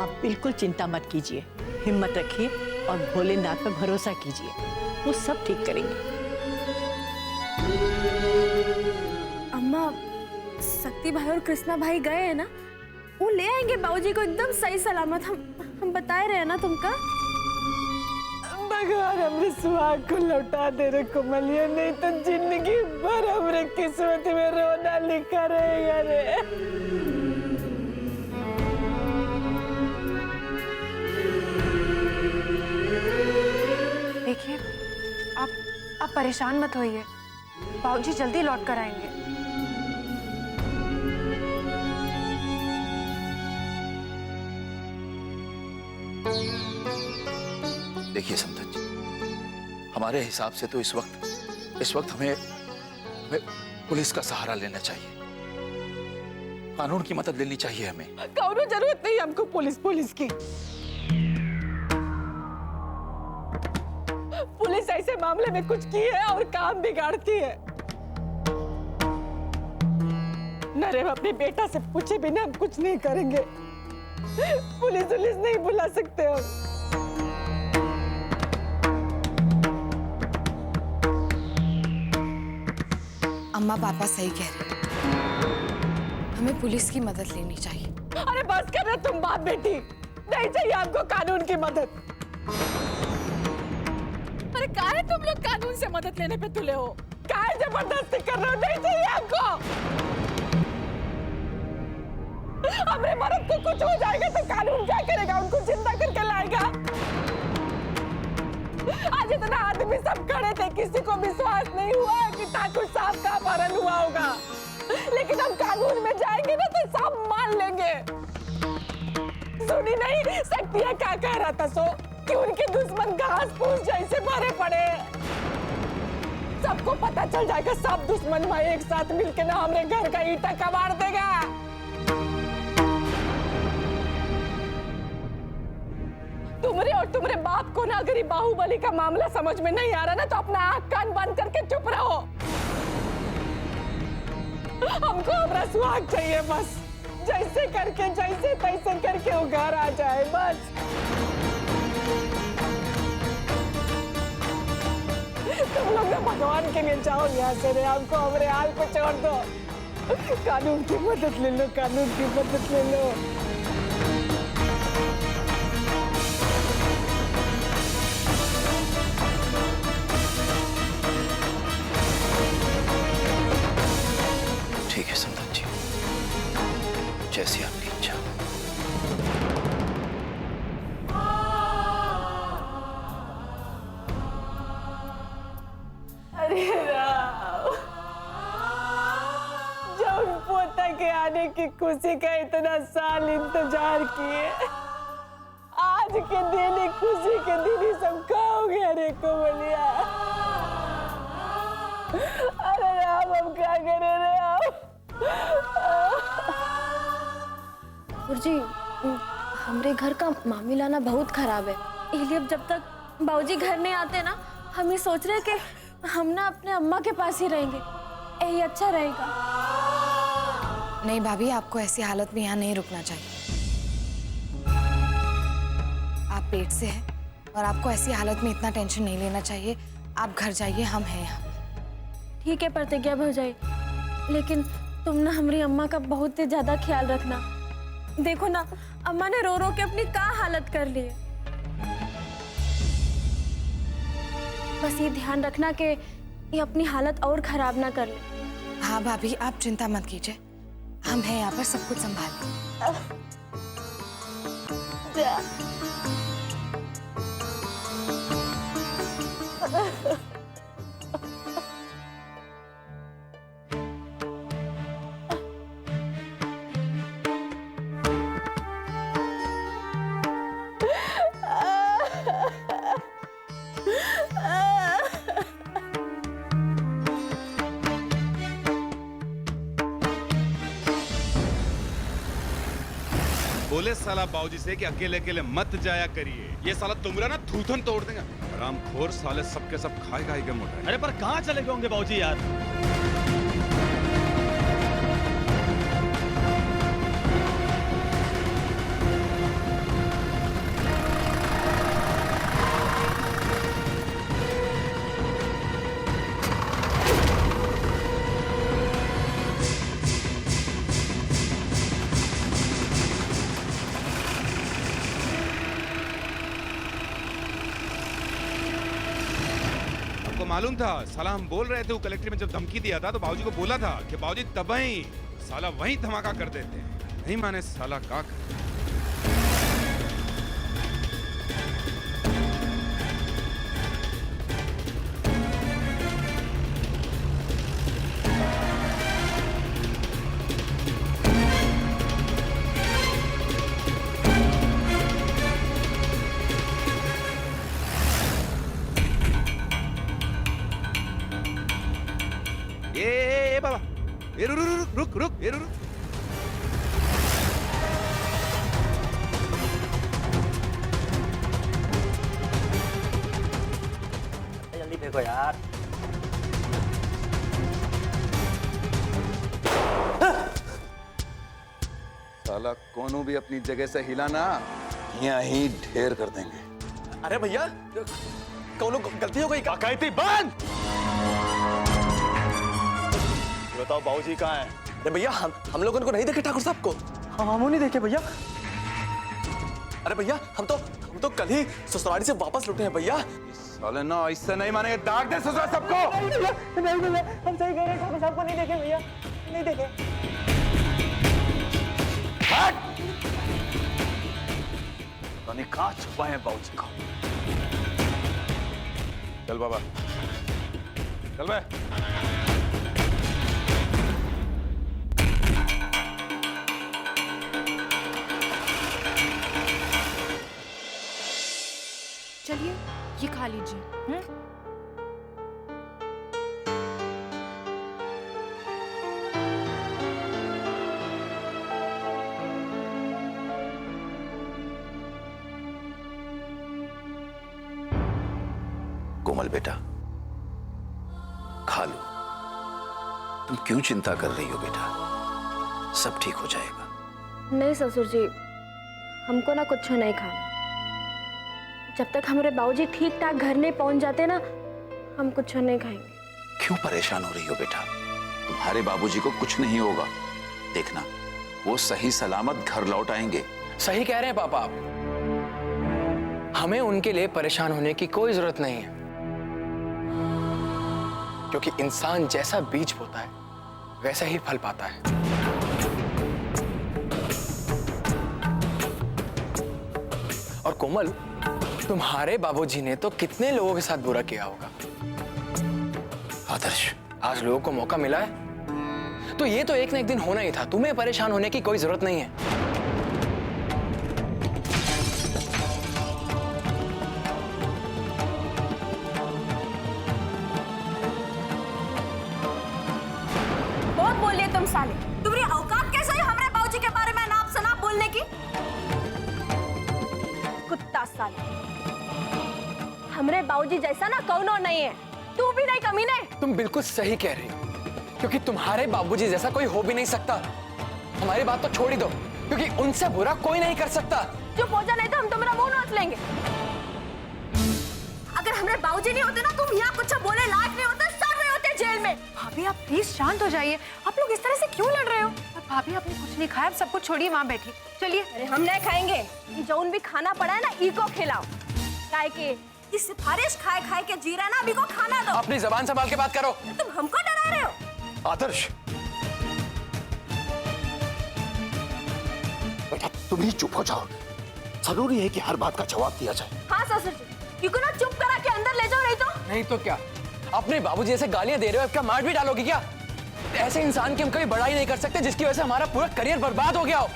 आप बिल्कुल चिंता मत कीजिए, हिम्मत रखिए और भोलेनाथ पर भरोसा कीजिए, वो सब ठीक करेंगे। अम्मा, शक्ति भाई और कृष्णा भाई गए हैं ना, वो ले आएंगे बाबूजी को एकदम सही सलामत। हम बताए रहे हैं ना तुमका। भगवान हमरे सुहाग को लौटा दे रे कोमलिया, नहीं तो जिंदगी भर हमरे किस्मत में रोना लिखा रहेगा रे। देखिए, आप परेशान मत होइए, बाबूजी जल्दी लौट कर आएंगे। देखिए समधन जी, हमारे हिसाब से तो इस वक्त हमें पुलिस का सहारा लेना चाहिए, कानून की मदद लेनी चाहिए हमें। कौनो जरूरत नहीं हमको पुलिस की। पुलिस ऐसे मामले में कुछ की है और काम बिगाड़ती है। नरेव अपने बेटा से पूछे बिना हम कुछ नहीं करेंगे। पुलिस नहीं बुला सकते हम। अम्मा पापा सही कह रहे हैं, हमें पुलिस की मदद लेनी चाहिए। अरे बस कर रहे तुम बाप बेटी, नहीं चाहिए हमको कानून की मदद। अरे काहे तुम लोग कानून से मदद लेने पे तुले हो? काहे जबरदस्ती कर रहे हो? नहीं चाहिए हमको। हमरे मर्द को कुछ हो जाएगा तो कानून क्या करेगा? उनको जिंदा करके लाएगा। आज इतना आदमी सब खड़े थे, किसी को विश्वास नहीं हुआ कि ठाकुर साहब का अपहरण हुआ होगा, लेकिन हम कानून में जाएंगे ना तो सब मान लेंगे। सुनी नहीं शक्तियाँ क्या कह रहा था सो कि उनके दुश्मन घास फूस जैसे भरे पड़े। सबको पता चल जाएगा, सब दुश्मन भाई एक साथ मिलके ना हमरे घर का ईंटा कबाड़ देगा। तुमरे और तुम्हारे बाप को ना अगर ये बाहुबली का मामला समझ में नहीं आ रहा ना तो अपना आंख कान बंद करके चुप रहो। हमको हमारा सुहाग चाहिए बस, जैसे तैसे करके वो घर आ जाए बस। तुम लोग ना भगवान के लिए जाओ यहाँ से रे, हमको हमारे हाल पे छोड़ दो। कानून की मदद ले लो, कानून की मदद ले लो। ठीक है समधन जी, जैसी आपकी इच्छा। अरे राम, जब पोता के आने की खुशी का इतना साल इंतजार किए, आज के दिन ही खुशी के दिन ही सब खाओ गया रे कोमलिया। अरे राम, हम क्या करें रे आप? जी, हमरे घर का मामला ना बहुत खराब है, इसलिए अब जब तक बाबूजी घर नहीं आते ना, हम ये सोच रहे कि हम ना अपने अम्मा के पास ही रहेंगे, यही अच्छा रहेगा। नहीं भाभी, आपको ऐसी हालत में यहाँ नहीं रुकना चाहिए। आप पेट से हैं और आपको ऐसी हालत में इतना टेंशन नहीं लेना चाहिए। आप घर जाइए, हम हैं यहाँ। ठीक है प्रतिज्ञा भौजाई, लेकिन तुम ना हमारी अम्मा का बहुत ही ज्यादा ख्याल रखना। देखो ना, अम्मा ने रो रो के अपनी क्या हालत कर ली है। बस ये ध्यान रखना कि ये अपनी हालत और खराब ना कर ले। हाँ भाभी, आप चिंता मत कीजिए, हम हैं यहाँ पर, सब कुछ संभाल। बोले साला बाबूजी से कि अकेले अकेले मत जाया करिए, ये साला तुमरा ना थूथन तोड़ देगा। रामखोर साले सबके सब खाए खाए के मोटा। अरे पर कहाँ चले गए होंगे बाबूजी यार? मालूम था। साला हम बोल रहे थे वो कलेक्ट्री में जब धमकी दिया था तो बाबूजी को बोला था कि बाबूजी तबही साला वहीं धमाका कर देते हैं। नहीं माने साला का करे। ए बाबा, ए रुक, ए रुक। जल्दी फेंको यार। साला कोनो भी अपनी जगह से हिला ना, यहाँ ही ढेर कर देंगे। अरे भैया कौन गलती हो गई? कहती बंद। बताओ बाबूजी कहाँ हैं? अरे भैया हम लोगों को नहीं देखे ठाकुर साहब को। हम नहीं देखे भैया। अरे भैया हम तो कल ही ससुराली से वापस लौटे हैं भैया। साले ना इससे नहीं मानेंगे, दाग दे ससुर सबको। नहीं भैया, हम सही कह रहे हैं, ठाकुर साहब को नहीं देखे भैया, नहीं देखे। हट! तो नहीं कहाँ छुपाए हैं बाबूजी को। चल बाबा, चल बे। चलिए ये खा लीजिए। कोमल बेटा खा लो। तुम क्यों चिंता कर रही हो बेटा? सब ठीक हो जाएगा। नहीं ससुर जी, हमको ना कुछ नहीं खाना। जब तक हमारे बाबूजी ठीक ठाक घर नहीं पहुंच जाते ना, हम कुछ नहीं खाएंगे। क्यों परेशान हो रही हो बेटा? तुम्हारे बाबूजी को कुछ नहीं होगा, देखना वो सही सलामत घर लौट आएंगे। सही कह रहे हैं पापा आप। हमें उनके लिए परेशान होने की कोई जरूरत नहीं है, क्योंकि इंसान जैसा बीज बोता है वैसा ही फल पाता है। और कोमल, तुम्हारे बाबूजी ने तो कितने लोगों के साथ बुरा किया होगा। आदर्श, आज लोगों को मौका मिला है तो ये तो एक ना एक दिन होना ही था। तुम्हें परेशान होने की कोई जरूरत नहीं है। बहुत बोलिए तुम साले। तुम्हारी औकात कैसे है हमारे बाबूजी के बारे में नाप सनाप बोलने की? कुत्ता साले। हमारे बाबूजी जैसा ना कौनो नहीं है। तू भी नहीं कमीने। तुम बिल्कुल सही कह रही हो, क्योंकि तुम्हारे बाबूजी जैसा कोई हो भी नहीं सकता। हमारी बात तो छोड़ ही दो, क्योंकि उनसे बुरा कोई नहीं कर सकता। चुप हो जा, नहीं तो हम तुम्हारा मुंह नोच लेंगे। अगर हमारे बाबूजी नहीं होते ना, तुम यहाँ कुछ बोले लायक नहीं होते, सड़ रहे होते जेल में। भाभी आप प्लीज शांत हो जाइए। आप लोग इस तरह से क्यों लड़ रहे हो? और भाभी आपने कुछ नहीं खाया, अब सब कुछ छोड़िए, वहाँ बैठिए। चलिए। अरे हम नहीं खाएंगे। जौन भी खाना पड़ा है ना, इको खिलाओ। काय के इस सिफारिश खाए खाए के जी रहा है ना, अभी को खाना दो। अपनी जबान संभाल के बात करो। तुम हमको डरा रहे हो। आदर्श बेटा तुम ही चुप हो जाओ। जरूरी है कि हर बात का जवाब दिया जाए। हाँ ससुर जी, इको ना चुप करा के अंदर ले जाओ, नहीं तो। नहीं तो क्या? अपने बाबूजी ऐसे गालियां दे रहे हो, इसका मार भी डालोगी क्या? ऐसे इंसान की हम कभी बड़ाई नहीं कर सकते जिसकी वजह से हमारा पूरा करियर बर्बाद हो गया हो,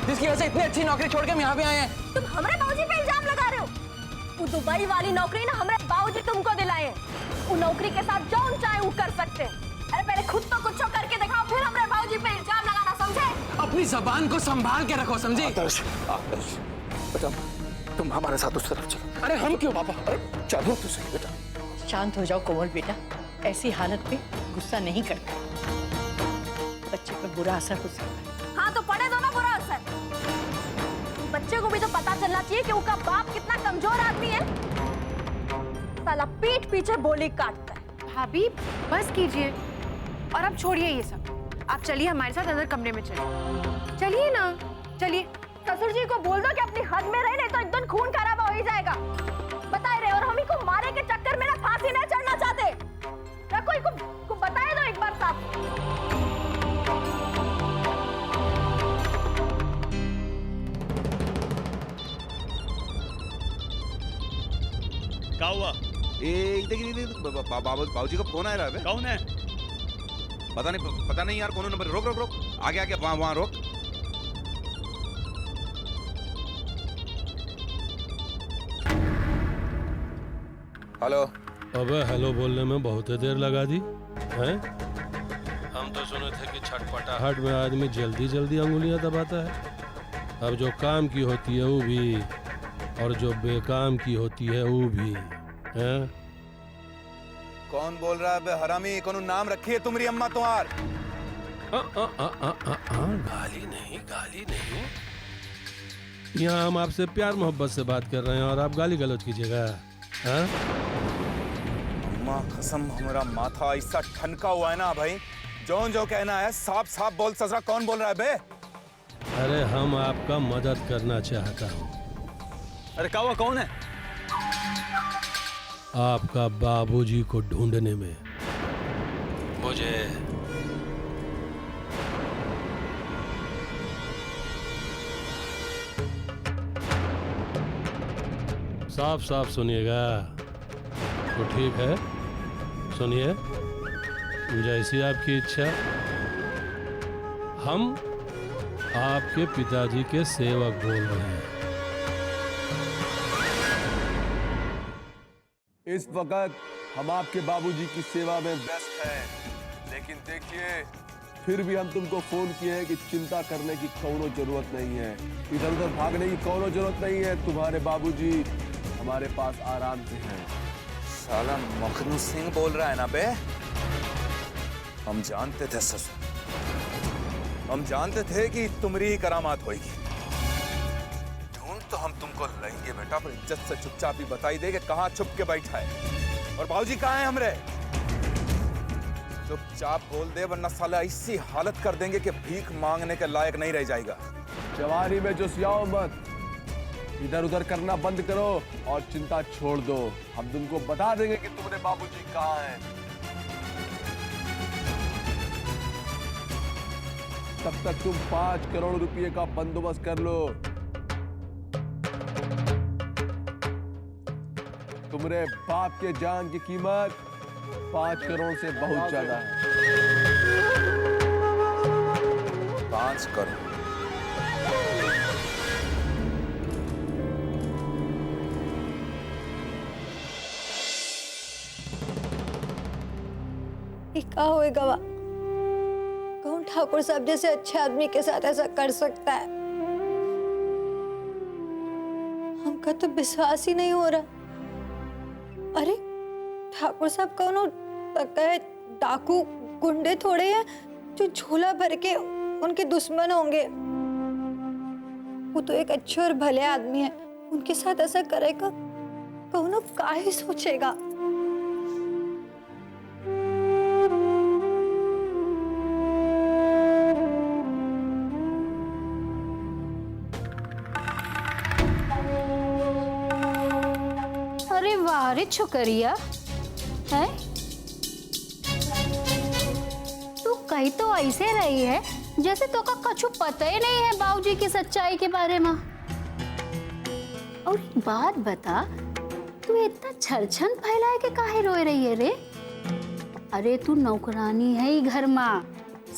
जिसकी वजह से इतनी अच्छी नौकरी छोड़ के हम यहाँ पे आए हैं। तुम हमारे बाबूजी पे इल्जाम लगा रहे हो। वो दुबई वाली नौकरी ना हमारे बाबूजी तुमको दिलाए हैं। वो नौकरी के साथ जो चाहे वो कर सकते हैं। अरे पहले खुद तो कुछ करके दिखाओ, फिर हमारे बाबूजी पे इल्जाम लगाना, समझे? अपनी जबान को संभाल के रखो, समझी? आदर्श आदर्श बेटा तुम हमारे साथ उस तरफ चलो। अरे हम क्यों पापा? अरे चलो तो सही बेटा। शांत हो जाओ कोमल बेटा, ऐसी हालत में गुस्सा नहीं करते, बच्चे पर बुरा असर हो सकता है। हाँ तो पड़े दो ना बुरा असर। बच्चे को भी तो पता चलना चाहिए कि उसका बाप कितना कमजोर आदमी है। साला पीठ पीछे बोली काटता है। भाभी बस कीजिए और अब छोड़िए ये सब। आप चलिए हमारे साथ अंदर कमरे में, चलिए। चलिए ना, चलिए। ससुर जी को बोल दो कि अपनी हद में रहे, नहीं तो एकदम खून खराबा हो ही जाएगा। बताए रहे, और हम ही को मारे के चक्कर में ना फांसी नहीं चढ़ना चाहते। ना कोई को बताए दो एक बार साहब। क्या हुआ? बाबूजी का फोन आ रहा है। कौन है? पता नहीं यार, कौन नंबर? रोक रोक रोक, आगे आगे, वहां रोक। हेलो। अबे हेलो बोलने में बहुत देर लगा दी हैं? हम तो सुने थे कि छटपटाहट में आदमी जल्दी जल्दी अंगुलियां दबाता है। अब जो काम की होती है वो भी, और जो बेकाम की होती है वो भी हैं? कौन बोल रहा है बे हरामी? कौन नाम रखी है तुम्हारी अम्मा तुम्हार? गाली नहीं, गाली नहीं। यहाँ हम आपसे प्यार मोहब्बत से बात कर रहे हैं और आप गाली गलौज कीजिएगा? हाँ? अम्मा कसम, हमारा माथा ऐसा ठनका हुआ है ना भाई, जो कहना है साफ साफ बोल। ससुरा कौन बोल रहा है बे? अरे हम आपका मदद करना चाहता हूँ। अरे क्या हुआ, कौन है? आपका बाबूजी को ढूंढने में मुझे साफ साफ सुनिएगा तो ठीक है? सुनिए, जैसी आपकी इच्छा। हम आपके पिताजी के सेवक बोल रहे हैं। इस वक्त हम आपके बाबूजी की सेवा में व्यस्त हैं, लेकिन देखिए फिर भी हम तुमको फोन किए हैं कि चिंता करने की कोनो जरूरत नहीं है, इधर उधर भागने की कोनो जरूरत नहीं है। तुम्हारे बाबूजी हमारे पास आराम से हैं। साला मखनू सिंह बोल रहा है ना बे? हम जानते थे ससुर, हम जानते थे कि तुम्हारी ही करामात होगी। तो हम तुमको लेंगे बेटा, पर इज्जत से चुपचाप ही बताई दे कि कहाँ छुप के बैठा है और बाबूजी कहाँ है हमरे। चुपचाप बोल दे, वरना साला ऐसी हालत कर देंगे कि भीख मांगने के लायक नहीं रह जाएगा। जवानी में जोशियाओ मत, इधर उधर करना बंद करो और चिंता छोड़ दो। हम तुमको बता देंगे कि तुम्हारे बाबूजी कहाँ हैं। तब तक तुम 5 करोड़ रुपए का बंदोबस्त कर लो। तुम्हारे बाप के जान की कीमत 5 करोड़ से बहुत ज्यादा है। 5 करोड़? क्या होएगा वा? कौन ठाकुर साहब जैसे अच्छे आदमी के साथ ऐसा कर सकता है? हमका तो विश्वास ही नहीं हो रहा। अरे ठाकुर साहब कौन डाकू गुंडे थोड़े हैं जो झोला भर के उनके दुश्मन होंगे। वो तो एक अच्छे और भले आदमी है, उनके साथ ऐसा करेगा कौन काहे सोचेगा। अरे वाह रे छोकरिया है, तू कहीं तो ऐसे रही है जैसे तो का कछु पता ही नहीं है बाबूजी की सच्चाई के बारे में। और एक बात बता, तू इतना छरछन फैलाए के काहे रोए रही है रे? अरे तू नौकरानी है ही घर में,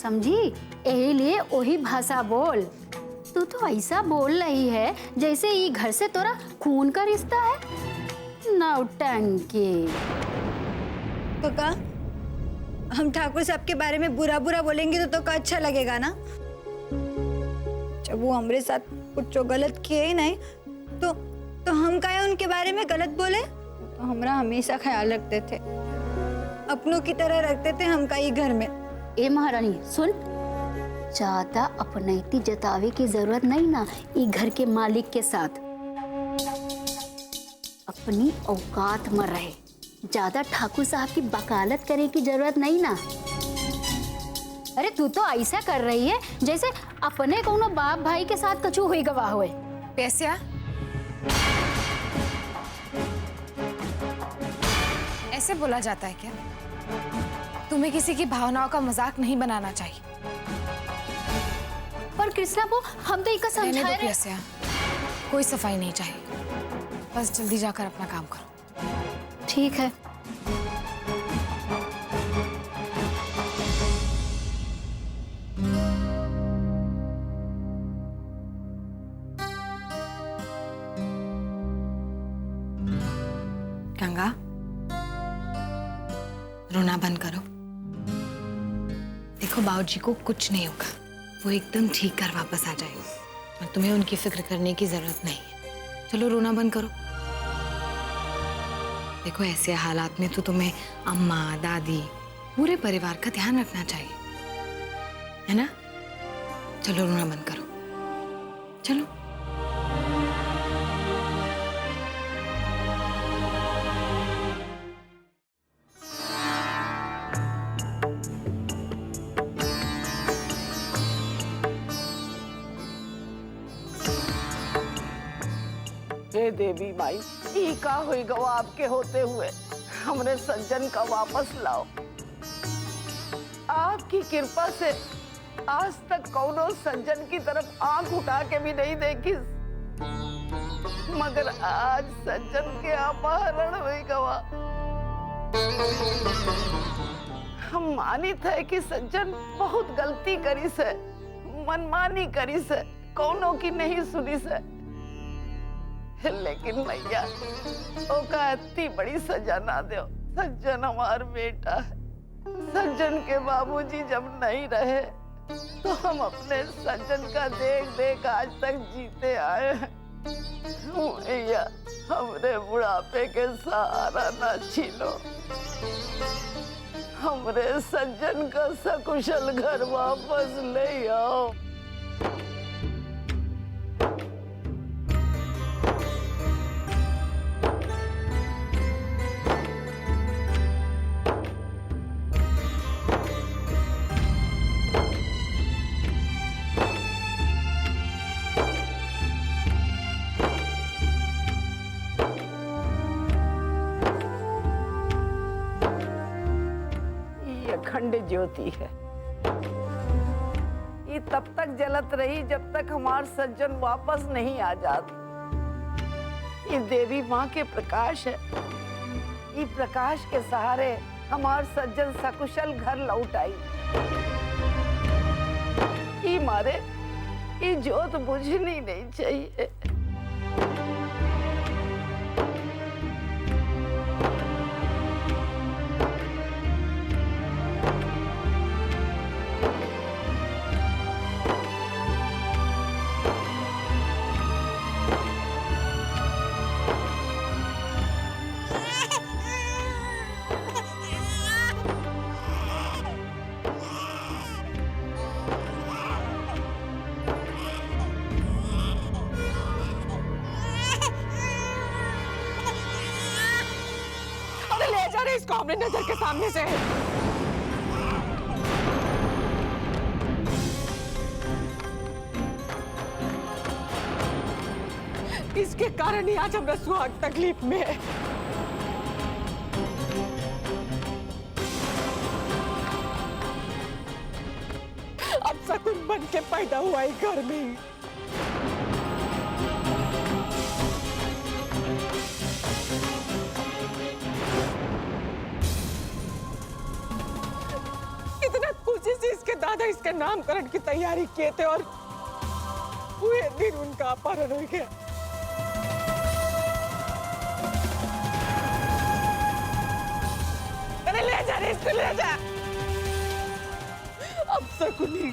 समझी? यही लिए वही भाषा बोल। तू तो ऐसा बोल रही है जैसे ये घर से तोरा खून का रिश्ता है। नौटंकी। तो का हम ठाकुर साहब के बारे में बुरा बुरा बोलेंगे तो का अच्छा लगेगा ना? जब वो हमारे साथ कुछ जो गलत किए ही नहीं तो हम काहे उनके बारे में गलत बोले? तो हमरा हमेशा ख्याल रखते थे, अपनों की तरह रखते थे हम का ही घर में। ए महारानी सुन, ज्यादा अपनैती जतावे की जरूरत नहीं ना। ये घर के मालिक के साथ अपनी औकात में रहे, ज्यादा ठाकुर साहब की वकालत करे की जरूरत नहीं ना। अरे तू तो ऐसा कर रही है जैसे अपने कोनो बाप भाई के साथ कछु हुई गवाह हुए। पेस्या, ऐसे बोला जाता है क्या? तुम्हें किसी की भावनाओं का मजाक नहीं बनाना चाहिए। पर कृष्णा वो हम तो इका रहने समझा दो रहे। पेस्या, कोई सफाई नहीं चाहिए, बस जल्दी जाकर अपना काम करो। ठीक है। गंगा, रोना बंद करो। देखो बाबूजी को कुछ नहीं होगा, वो एकदम ठीक कर वापस आ जाएंगे और तुम्हें उनकी फिक्र करने की जरूरत नहीं है। चलो रोना बंद करो। देखो ऐसे हालात में तो तुम्हें अम्मा, दादी, पूरे परिवार का ध्यान रखना चाहिए, है ना? चलो रोना बंद करो, चलो। हे देवी माई, ई का हुई गवा आपके होते हुए हमरे सज्जन का वापस लाओ। आपकी कृपा से आज तक कौनो सज्जन की तरफ आंख उठा के भी नहीं देखी, मगर आज सज्जन के अपहरण हुई गवा। हम मानित है कि सज्जन बहुत गलती करी से, मनमानी करी से, कौनो की नहीं सुनी से, लेकिन भैया ओका इतनी बड़ी सजा ना दो। सज्जन हमार बेटा है। सज्जन के बाबूजी जब नहीं रहे तो हम अपने सज्जन का देख देख आज तक जीते आए हैं। भैया हमरे बुढ़ापे के सहारा ना छीनो, हमरे सज्जन का सकुशल घर वापस ले आओ। अखंड ज्योति है, ये तब तक जलत रही जब तक हमार सज्जन वापस नहीं आ जाते। ये देवी माँ के प्रकाश है, ये प्रकाश के सहारे हमार सज्जन सकुशल घर लौट आई। ये मारे ये ज्योत बुझनी नहीं चाहिए। इसको अपने नजर के सामने से। इसके कारण ही आज हमरा सुहाग तकलीफ में है। अब शकुन बन के पैदा हुआ ही घर में। इसके दादा इसके नामकरण की तैयारी किए थे और पूरे दिन उनका अपहरण हो गया। अरे ले जा रे, इसको ले जा। अब शकुनी